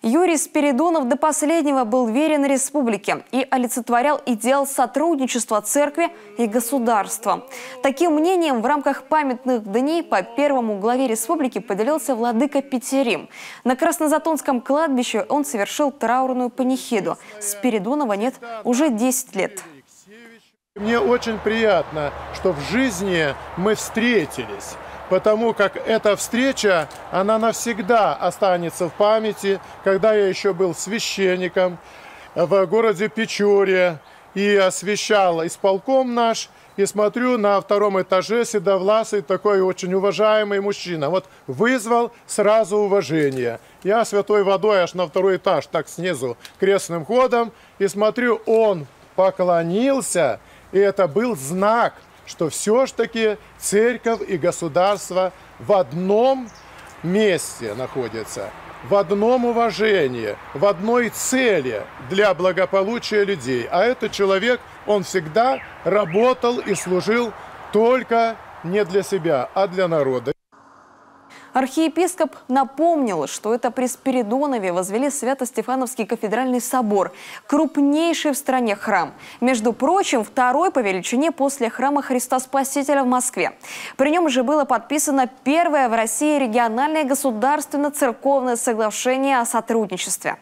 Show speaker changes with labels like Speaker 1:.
Speaker 1: Юрий Спиридонов до последнего был верен республике и олицетворял идеал сотрудничества церкви и государства. Таким мнением в рамках памятных дней по первому главе республики поделился владыка Петерим. На Краснозатонском кладбище он совершил траурную панихиду. Спиридонова нет уже 10 лет.
Speaker 2: Мне очень приятно, что в жизни мы встретились. Потому как эта встреча, она навсегда останется в памяти, когда я еще был священником в городе Печоре и освящал исполком наш, и смотрю, на втором этаже седовласый такой очень уважаемый мужчина. Вот вызвал сразу уважение. Я святой водой аж на второй этаж, так снизу, крестным ходом, и смотрю, он поклонился, и это был знак, что все-таки церковь и государство в одном месте находятся, в одном уважении, в одной цели для благополучия людей. А этот человек, он всегда работал и служил только не для себя, а для народа.
Speaker 1: Архиепископ напомнил, что это при Спиридонове возвели Свято-Стефановский кафедральный собор, крупнейший в стране храм. Между прочим, второй по величине после храма Христа Спасителя в Москве. При нем же было подписано первое в России региональное государственно-церковное соглашение о сотрудничестве.